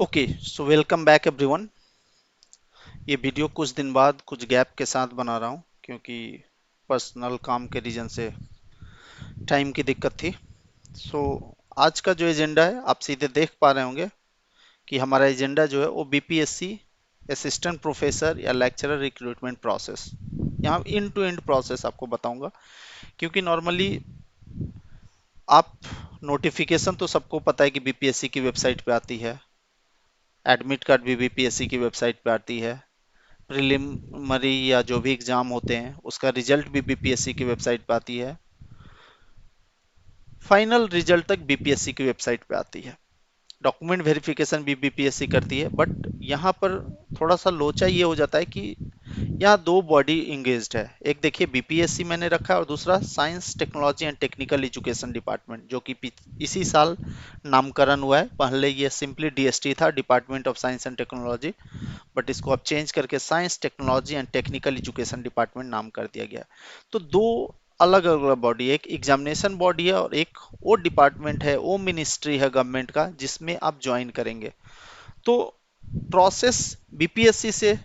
Okay, so welcome back everyone. ये video कुछ दिन बाद कुछ गैप के साथ बना रहा हूँ क्योंकि पर्सनल काम के रीजन से टाइम की दिक्कत थी। सो आज का जो एजेंडा है आप सीधे देख पा रहे होंगे कि हमारा एजेंडा जो है वो बीपीएससी असिस्टेंट प्रोफेसर या लेक्चरर रिक्रूटमेंट प्रोसेस, यहाँ इन टू एंड प्रोसेस आपको बताऊंगा। क्योंकि नॉर्मली आप नोटिफिकेशन तो सबको पता है कि बीपीएससी की वेबसाइट पे आती है, एडमिट कार्ड भी बीपीएससी की वेबसाइट पे आती है, प्रिलिमरी या जो भी एग्जाम होते हैं उसका रिजल्ट भी बीपीएससी की वेबसाइट पे आती है, फाइनल रिजल्ट तक बीपीएससी की वेबसाइट पे आती है। डॉक्यूमेंट वेरिफिकेशन भी बीपीएससी करती है, बट यहाँ पर थोड़ा सा लोचा ये हो जाता है कि यहाँ दो बॉडी इंगेज्ड है। एक देखिए बीपीएससी मैंने रखा है और दूसरा science technology and technical education department, जो कि इसी साल नामकरण हुआ है। पहले ये सिंपली डीएसटी था, department of science and technology, but इसको अब चेंज करके science technology and technical education department नाम कर दिया गया है। तो दो अलग अलग बॉडी, एक एग्जामिनेशन बॉडी है और एक वो डिपार्टमेंट है, वो मिनिस्ट्री है गवर्नमेंट का जिसमें आप ज्वाइन करेंगे। तो प्रोसेस बीपीएससी से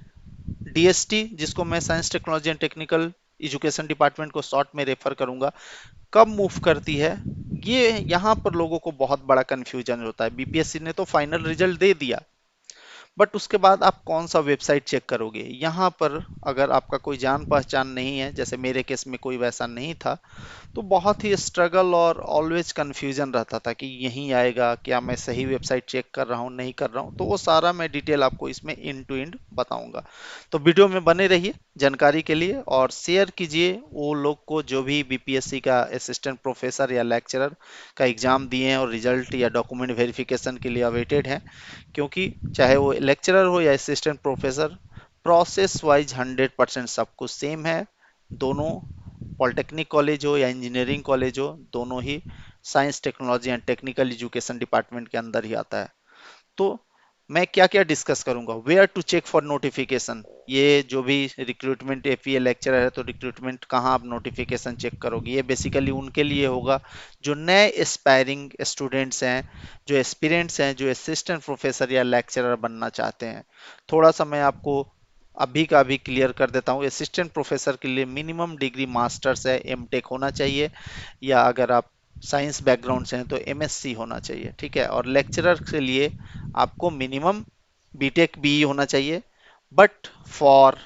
डीएसटी, जिसको मैं science technology and technical education department को शॉर्ट में रेफर करूंगा, कब मूव करती है, ये यहाँ पर लोगों को बहुत बड़ा कंफ्यूजन होता है। बीपीएससी ने तो फाइनल रिजल्ट दे दिया, बट उसके बाद आप कौन सा वेबसाइट चेक करोगे। यहाँ पर अगर आपका कोई जान पहचान नहीं है, जैसे मेरे केस में कोई वैसा नहीं था, तो बहुत ही स्ट्रगल और ऑलवेज कंफ्यूजन रहता था कि यहीं आएगा क्या, मैं सही वेबसाइट चेक कर रहा हूँ नहीं कर रहा हूँ। तो वो सारा मैं डिटेल आपको इसमें इन टू इंड बताऊंगा। तो वीडियो में बने रहिए जानकारी के लिए और शेयर कीजिए वो लोग को जो भी बीपीएससी का असिस्टेंट प्रोफेसर या लेक्चरर का एग्जाम दिए हैं और रिजल्ट या डॉक्यूमेंट वेरिफिकेशन के लिए अवेटेड हैं। क्योंकि चाहे वो लेक्चरर हो या असिस्टेंट प्रोफेसर, प्रोसेस वाइज 100% सब कुछ सेम है। दोनों पॉलिटेक्निक कॉलेज हो या इंजीनियरिंग कॉलेज हो, दोनों ही science technology and technical education department के अंदर ही आता है। तो मैं क्या क्या डिस्कस करूंगा, where to check for notification. ये जो भी रिक्रूटमेंट एपीए लेक्चरर है, तो रिक्रूटमेंट कहाँ आप नोटिफिकेशन चेक करोगे, ये बेसिकली उनके लिए होगा जो नए एस्पायरिंग स्टूडेंट्स हैं, जो एस्पिरेंट्स हैं, जो असिस्टेंट प्रोफेसर या लेक्चरर बनना चाहते हैं। थोड़ा सा मैं आपको अभी का अभी क्लियर कर देता हूँ। असिस्टेंट प्रोफेसर के लिए मिनिमम डिग्री मास्टर्स है, एमटेक होना चाहिए, या अगर आप साइंस बैकग्राउंड से हैं तो एमएससी होना चाहिए, ठीक है। और लेक्चरर के लिए आपको मिनिमम बीटेक बीई होना चाहिए, but for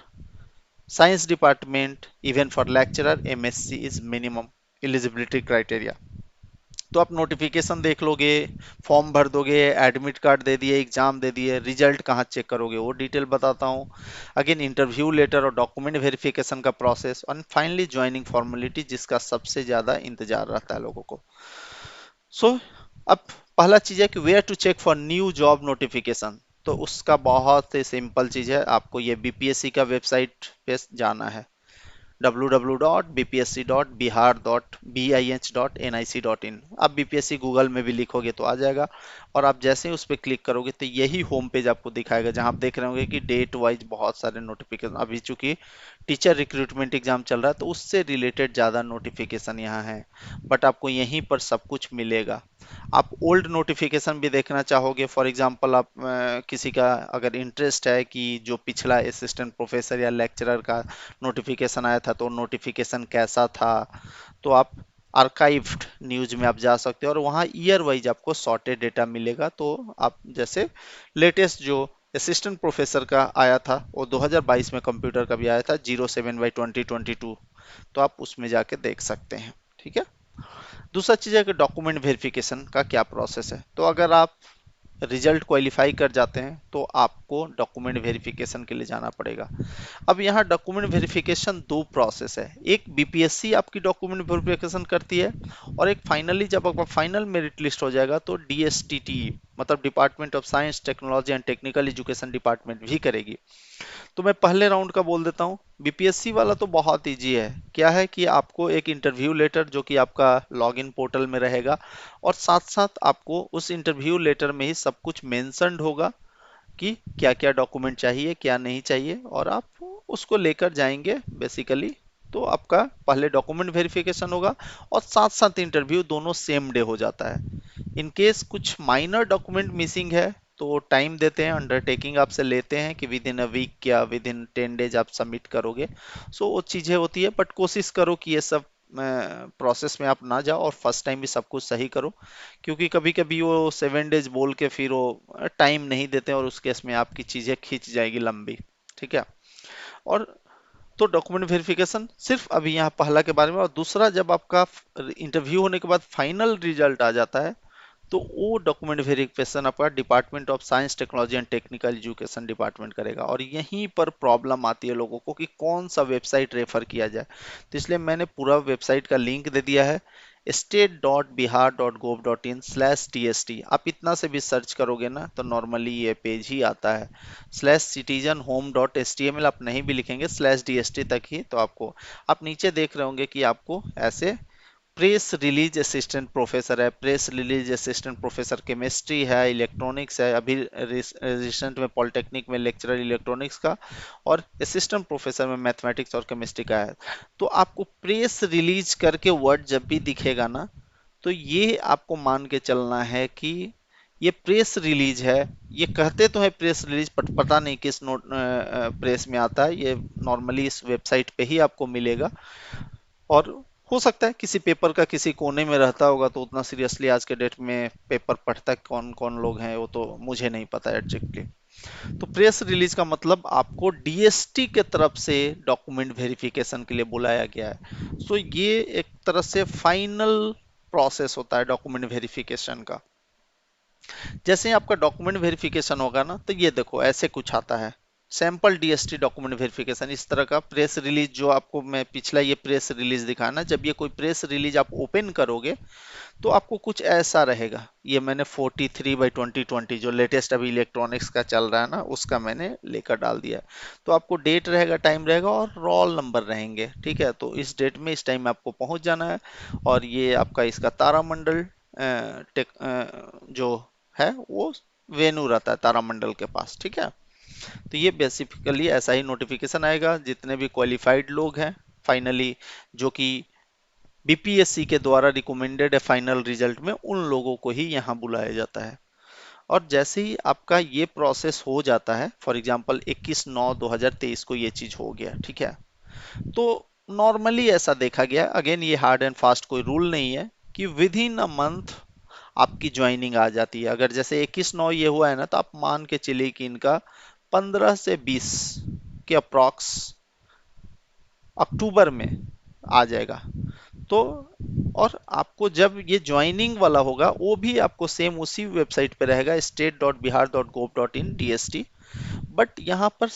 science department even for lecturer MSc is minimum eligibility criteria. तो आप नोटिफिकेशन देख लोगे, फॉर्म भर दोगे, एडमिट कार्ड दे दिए, एग्जाम दे दिए, रिजल्ट कहाँ चेक करोगे वो डिटेल बताता हूँ। अगेन इंटरव्यू लेटर और डॉक्यूमेंट वेरिफिकेशन का प्रोसेस, और फाइनली ज्वाइनिंग फॉर्मेलिटी, जिसका सबसे ज्यादा इंतजार रहता है लोगों को। सो अब पहला चीज है कि where to check for new job notification. तो उसका बहुत ही सिंपल चीज है, आपको ये बीपीएससी का वेबसाइट पे जाना है, www.bpsc.bihar.bih.nic.in। आप बीपीएससी गूगल में भी लिखोगे तो आ जाएगा, और आप जैसे ही उस पर क्लिक करोगे तो यही होम पेज आपको दिखाएगा, जहां आप देख रहे होंगे कि डेट वाइज बहुत सारे नोटिफिकेशन। अभी चूंकि टीचर रिक्रूटमेंट एग्जाम चल रहा है तो उससे रिलेटेड ज़्यादा नोटिफिकेशन यहाँ है, बट आपको यहीं पर सब कुछ मिलेगा। आप ओल्ड नोटिफिकेशन भी देखना चाहोगे, फॉर एग्जांपल आप किसी का अगर इंटरेस्ट है कि जो पिछला असिस्टेंट प्रोफेसर या लेक्चरर का नोटिफिकेशन आया था तो नोटिफिकेशन कैसा था, तो आप आर्काइव्ड न्यूज में आप जा सकते हो और वहाँ ईयर वाइज आपको सॉर्टेड डेटा मिलेगा। तो आप जैसे लेटेस्ट जो असिस्टेंट प्रोफेसर का आया था वो 2022 में, कंप्यूटर का भी आया था 07/2022, तो आप उसमें जाके देख सकते हैं, ठीक है। दूसरा चीज़ है कि डॉक्यूमेंट वेरिफिकेशन का क्या प्रोसेस है। तो अगर आप रिजल्ट क्वालिफाई कर जाते हैं तो आपको डॉक्यूमेंट वेरिफिकेशन के लिए जाना पड़ेगा। अब यहाँ डॉक्यूमेंट वेरिफिकेशन दो प्रोसेस है, एक बीपीएससी आपकी डॉक्यूमेंट वेरिफिकेशन करती है, और एक फाइनली जब आपका फाइनल मेरिट लिस्ट हो जाएगा तो डीएसटीटी, मतलब department of science technology and technical education department भी करेगी। तो मैं पहले राउंड का बोल देता हूँ। बीपीएससी वाला तो बहुत इजी है, क्या है कि आपको एक इंटरव्यू लेटर जो कि आपका लॉगिन पोर्टल में रहेगा, और साथ साथ आपको उस इंटरव्यू लेटर में ही सब कुछ मेंशन्ड होगा कि क्या क्या डॉक्यूमेंट चाहिए क्या नहीं चाहिए, और आप उसको लेकर जाएंगे बेसिकली। तो आपका पहले डॉक्यूमेंट वेरिफिकेशन होगा और साथ साथ इंटरव्यू, दोनों सेम डे हो जाता है। इन केस कुछ माइनर डॉक्यूमेंट मिसिंग है तो टाइम देते हैं, अंडरटेकिंग आपसे लेते हैं कि विद इन अ वीक या विद इन 10 डेज आप सबमिट करोगे। सो वो चीज़ें होती है, बट कोशिश करो कि ये सब प्रोसेस में आप ना जाओ और फर्स्ट टाइम भी सब कुछ सही करो, क्योंकि कभी कभी वो 7 डेज बोल के फिर वो टाइम नहीं देते और उस केस में आपकी चीज़ें खींच जाएगी लंबी। ठीक है। और तो डॉक्यूमेंट वेरिफिकेशन सिर्फ अभी यहाँ पहला के बारे में। और दूसरा, जब आपका इंटरव्यू होने के बाद फाइनल रिजल्ट आ जाता है, तो वो डॉक्यूमेंट वेरिफिकेशन आपका department of science technology and technical education department करेगा। और यहीं पर प्रॉब्लम आती है लोगों को कि कौन सा वेबसाइट रेफर किया जाए। तो इसलिए मैंने पूरा वेबसाइट का लिंक दे दिया है, state.bihar.gov.in/tst। आप इतना से भी सर्च करोगे ना तो नॉर्मली ये पेज ही आता है। /citizenhome.html आप नहीं भी लिखेंगे, /dst तक ही, तो आपको, आप नीचे देख रहे होंगे कि आपको ऐसे प्रेस रिलीज असिस्टेंट प्रोफेसर है, press release assistant professor chemistry है, इलेक्ट्रॉनिक्स है, अभी रिसेंट में पॉलिटेक्निक में लेक्चरर इलेक्ट्रॉनिक्स का, और असिस्टेंट प्रोफेसर में मैथमेटिक्स और केमिस्ट्री का है। तो आपको प्रेस रिलीज करके वर्ड जब भी दिखेगा ना, तो ये आपको मान के चलना है कि ये प्रेस रिलीज है। ये कहते तो है प्रेस रिलीज, पर पता नहीं किस नोट प्रेस में आता है। ये नॉर्मली इस वेबसाइट पे ही आपको मिलेगा। और हो सकता है किसी पेपर का किसी कोने में रहता होगा, तो उतना सीरियसली आज के डेट में पेपर पढ़ता कौन कौन लोग हैं वो तो मुझे नहीं पता एग्जैक्टली। तो प्रेस रिलीज का मतलब आपको डीएसटी के तरफ से डॉक्यूमेंट वेरिफिकेशन के लिए बुलाया गया है। सो ये एक तरह से फाइनल प्रोसेस होता है डॉक्यूमेंट वेरिफिकेशन का। जैसे ही आपका डॉक्यूमेंट वेरिफिकेशन होगा ना, तो ये देखो ऐसे कुछ आता है, सैंपल डीएसटी डॉक्यूमेंट वेरिफिकेशन। इस तरह का प्रेस रिलीज, जो आपको मैं पिछला ये प्रेस रिलीज दिखा ना, जब ये कोई प्रेस रिलीज आप ओपन करोगे तो आपको कुछ ऐसा रहेगा। ये मैंने 43/2020 जो लेटेस्ट अभी इलेक्ट्रॉनिक्स का चल रहा है ना, उसका मैंने लेकर डाल दिया है। तो आपको डेट रहेगा, टाइम रहेगा और रोल नंबर रहेंगे। ठीक है, तो इस डेट में इस टाइम में आपको पहुंच जाना है। और ये आपका इसका तारामंडल जो है वो वेन्यू रहता है तारामंडल के पास। ठीक है, तो ये बेसिकली ऐसा ही नोटिफिकेशन आएगा। जितने भी क्वालिफाइड लोग हैं फाइनली, जो कि बीपीएससी के द्वारा रिकमेंडेड है फाइनल रिजल्ट में, उन लोगों को ही यहाँ बुलाया जाता है। और जैसे ही आपका ये प्रोसेस हो जाता है, फॉर एग्जांपल 21/9/2023 को ये चीज हो गया, ठीक है, तो नॉर्मली ऐसा देखा गया, अगेन ये हार्ड एंड फास्ट कोई रूल नहीं है, कि विद इन अ मंथ आपकी ज्वाइनिंग आ जाती है। अगर जैसे 21/9 ये हुआ है ना, तो आप मान के चलिए कि इनका 15 से 20 के अप्रॉक्स अक्टूबर में आ जाएगा। तो और आपको जब ये ज्वाइनिंग वाला होगा, वो भी आपको सेम उसी वेबसाइट पे रहेगा, state.bihar.gov.in/dst। बट यहाँ पर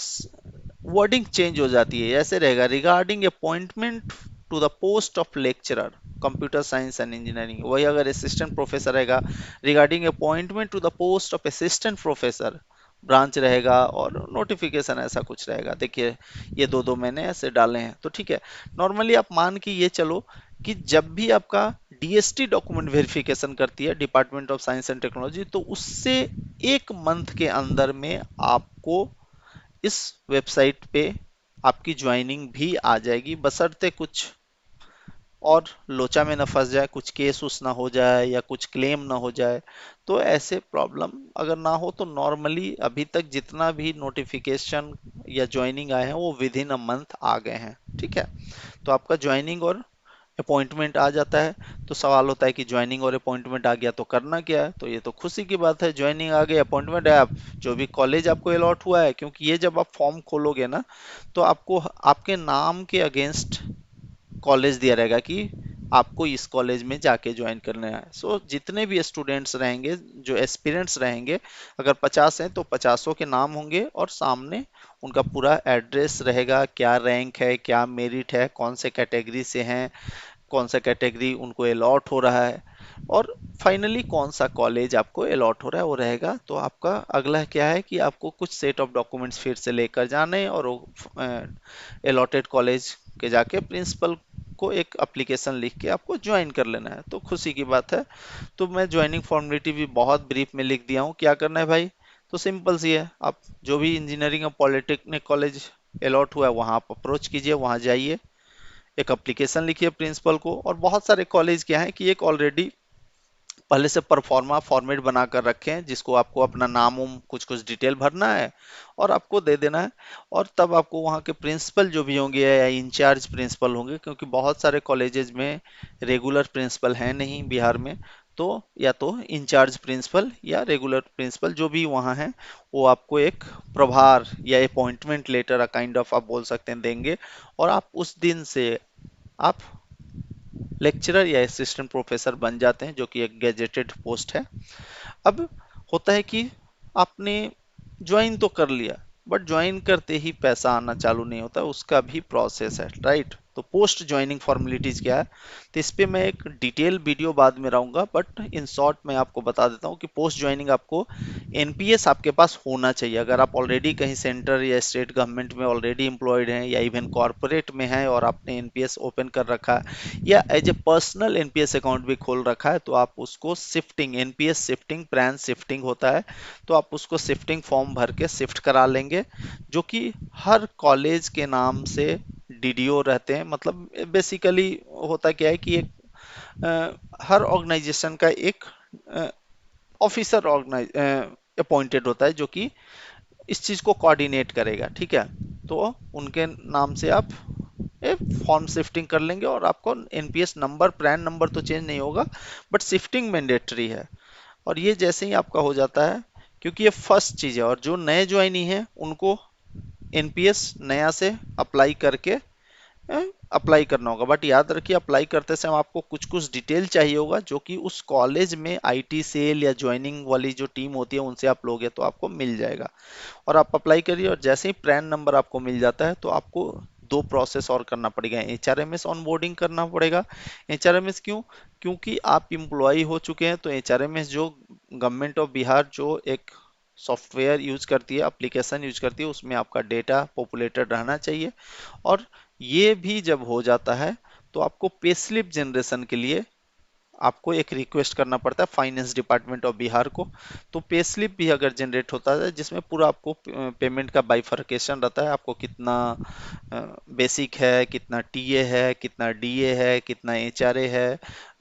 वर्डिंग चेंज हो जाती है, ऐसे रहेगा, regarding appointment to the post of lecturer computer science and engineering. वही अगर असिस्टेंट प्रोफेसर रहेगा, regarding appointment to the post of assistant professor branch रहेगा, और नोटिफिकेशन ऐसा कुछ रहेगा। देखिए ये दो दो मैंने ऐसे डाले हैं, तो ठीक है। नॉर्मली आप मान के ये चलो कि जब भी आपका डीएसटी डॉक्यूमेंट वेरिफिकेशन करती है department of science and technology, तो उससे एक मंथ के अंदर में आपको इस वेबसाइट पे आपकी ज्वाइनिंग भी आ जाएगी, बशर्ते कुछ और लोचा में ना फंस जाए, कुछ केस उस ना हो जाए या कुछ क्लेम ना हो जाए। तो ऐसे प्रॉब्लम अगर ना हो, तो नॉर्मली अभी तक जितना भी नोटिफिकेशन या ज्वाइनिंग आए हैं वो विद इन अ मंथ आ गए हैं। ठीक है, तो आपका ज्वाइनिंग और अपॉइंटमेंट आ जाता है। तो सवाल होता है कि ज्वाइनिंग और अपॉइंटमेंट आ गया तो करना क्या है। तो ये तो खुशी की बात है, ज्वाइनिंग आ गई, अपॉइंटमेंट है, आप जो भी कॉलेज आपको अलॉट हुआ है, क्योंकि ये जब आप फॉर्म खोलोगे ना, तो आपको आपके नाम के अगेंस्ट कॉलेज दिया रहेगा कि आपको इस कॉलेज में जाके ज्वाइन करना है। सो जितने भी स्टूडेंट्स रहेंगे, जो एस्पिरेंट्स रहेंगे, अगर 50 हैं तो 50 के नाम होंगे, और सामने उनका पूरा एड्रेस रहेगा, क्या रैंक है, क्या मेरिट है, कौन से कैटेगरी से हैं, कौन सा कैटेगरी उनको अलॉट हो रहा है, और फाइनली कौन सा कॉलेज आपको अलॉट हो रहा है वो रहेगा। तो आपका अगला क्या है कि आपको कुछ सेट ऑफ डॉक्यूमेंट्स फिर से लेकर जाने, और अलॉटेड कॉलेज के जाके प्रिंसिपल को एक एप्लीकेशन लिख के आपको ज्वाइन कर लेना है। तो खुशी की बात है। तो मैं ज्वाइनिंग फॉर्मेलिटी भी बहुत ब्रीफ में लिख दिया हूँ। क्या करना है भाई, तो सिंपल सी है, आप जो भी इंजीनियरिंग और पॉलिटेक्निक कॉलेज अलॉट हुआ है वहाँ आप अप्रोच कीजिए, वहाँ जाइए, एक एप्लीकेशन लिखिए प्रिंसिपल को। और बहुत सारे कॉलेज क्या है कि एक ऑलरेडी पहले से परफॉर्मा फॉर्मेट बना कर रखे हैं, जिसको आपको अपना नाम उम कुछ कुछ डिटेल भरना है और आपको दे देना है। और तब आपको वहाँ के प्रिंसिपल जो भी होंगे या इंचार्ज प्रिंसिपल होंगे, क्योंकि बहुत सारे कॉलेजेस में रेगुलर प्रिंसिपल हैं नहीं बिहार में, तो या तो इंचार्ज प्रिंसिपल या रेगुलर प्रिंसिपल जो भी वहाँ हैं, वो आपको एक प्रभार या अपॉइंटमेंट लेटर काइंड ऑफ आप बोल सकते हैं देंगे। और आप उस दिन से आप लेक्चरर या असिस्टेंट प्रोफेसर बन जाते हैं, जो कि एक गैजेटेड पोस्ट है। अब होता है कि आपने ज्वाइन तो कर लिया, बट ज्वाइन करते ही पैसा आना चालू नहीं होता, उसका भी प्रोसेस है, राइट? तो पोस्ट ज्वाइनिंग फॉर्मेलिटीज क्या है, तो इस पे मैं एक डिटेल वीडियो बाद में लाऊंगा, बट इन शॉर्ट मैं आपको बता देता हूँ कि पोस्ट ज्वाइनिंग आपको एनपीएस आपके पास होना चाहिए। अगर आप ऑलरेडी कहीं सेंटर या स्टेट गवर्नमेंट में ऑलरेडी एम्प्लॉयड हैं या इवन कॉरपोरेट में हैं और आपने एनपीएस ओपन कर रखा है या as a personal NPS account भी खोल रखा है, तो आप उसको shifting NPS shifting branch shifting होता है, तो आप उसको शिफ्टिंग फॉर्म भर के शिफ्ट करा लेंगे, जो कि हर कॉलेज के नाम से डीडीओ रहते हैं। मतलब बेसिकली होता क्या है कि एक हर ऑर्गेनाइजेशन का एक ऑफिसर ऑर्गेनाइज अपॉइंटेड होता है, जो कि इस चीज को कोऑर्डिनेट करेगा, ठीक है? तो उनके नाम से आप फॉर्म शिफ्टिंग कर लेंगे और आपको एनपीएस नंबर पैन नंबर तो चेंज नहीं होगा, बट शिफ्टिंग मैंडेटरी है। और ये जैसे ही आपका हो जाता है, क्योंकि ये फर्स्ट चीज है, और जो नए ज्वाइनी है उनको एनपीएस नया से अप्लाई करके अप्लाई करना होगा। बट याद रखिए, अप्लाई करते समय आपको कुछ कुछ डिटेल चाहिए होगा, जो कि उस कॉलेज में आईटी सेल या ज्वाइनिंग वाली जो टीम होती है उनसे आप लोगे तो आपको मिल जाएगा। और आप अप्लाई करिए, और जैसे ही पैन नंबर आपको मिल जाता है तो आपको दो प्रोसेस और करना पड़ेगा। एचआरएमएस ऑनबोर्डिंग करना पड़ेगा। एचआरएमएस क्यों? क्योंकि आप इम्प्लॉय हो चुके हैं, तो एचआरएमएस जो गवर्नमेंट ऑफ बिहार जो एक सॉफ्टवेयर यूज करती है, एप्लीकेशन यूज करती है, उसमें आपका डेटा पॉपुलेटेड रहना चाहिए। और ये भी जब हो जाता है तो आपको पे स्लिप जनरेशन के लिए आपको एक रिक्वेस्ट करना पड़ता है फाइनेंस डिपार्टमेंट ऑफ बिहार को। तो पे स्लिप भी अगर जनरेट होता है, जिसमें पूरा आपको पेमेंट का बाइफरकेशन रहता है, आपको कितना बेसिक है, कितना टीए है, कितना डीए है, कितना एचआरए है,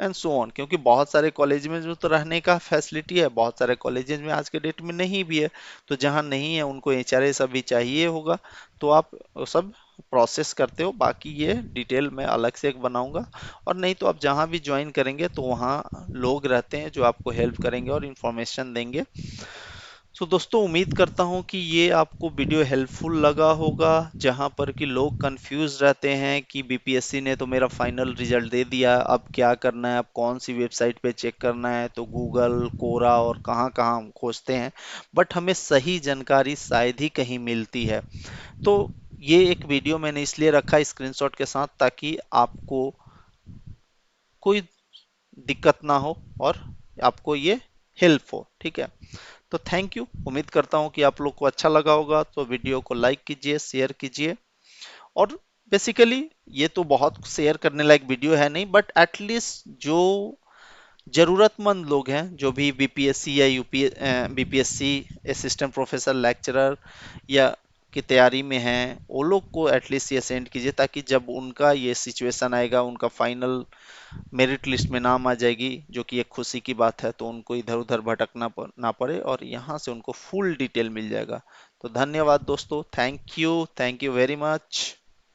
एंड सो ऑन। क्योंकि बहुत सारे कॉलेज में जो तो रहने का फैसिलिटी है, बहुत सारे कॉलेजेस में आज के डेट में नहीं भी है, तो जहाँ नहीं है उनको एचआरए सब भी चाहिए होगा, तो आप वो सब प्रोसेस करते हो। बाकी ये डिटेल मैं अलग से एक बनाऊंगा। और नहीं तो आप जहाँ भी ज्वाइन करेंगे तो वहाँ लोग रहते हैं जो आपको हेल्प करेंगे और इन्फॉर्मेशन देंगे। सो दोस्तों, उम्मीद करता हूँ कि ये आपको वीडियो हेल्पफुल लगा होगा, जहाँ पर कि लोग कंफ्यूज रहते हैं कि बीपीएससी ने तो मेरा फाइनल रिजल्ट दे दिया, अब क्या करना है, अब कौन सी वेबसाइट पे चेक करना है, तो गूगल कोरा और कहाँ कहाँ हम खोजते हैं, बट हमें सही जानकारी शायद ही कहीं मिलती है। तो ये एक वीडियो मैंने इसलिए रखा स्क्रीनशॉट के साथ, ताकि आपको कोई दिक्कत ना हो और आपको ये हेल्प हो, ठीक है? तो थैंक यू। उम्मीद करता हूँ कि आप लोग को अच्छा लगा होगा, तो वीडियो को लाइक कीजिए, शेयर कीजिए। और बेसिकली ये तो बहुत शेयर करने लायक वीडियो है नहीं, बट एटलीस्ट जो जरूरतमंद लोग हैं, जो भी बीपीएससी या UP BPSC assistant professor lecturer या की तैयारी में हैं, वो लोग को एटलीस्ट ये सेंड कीजिए, ताकि जब उनका ये सिचुएशन आएगा, उनका फाइनल मेरिट लिस्ट में नाम आ जाएगी, जो कि एक खुशी की बात है, तो उनको इधर उधर भटकना ना पड़े और यहाँ से उनको फुल डिटेल मिल जाएगा। तो धन्यवाद दोस्तों, थैंक यू वेरी मच।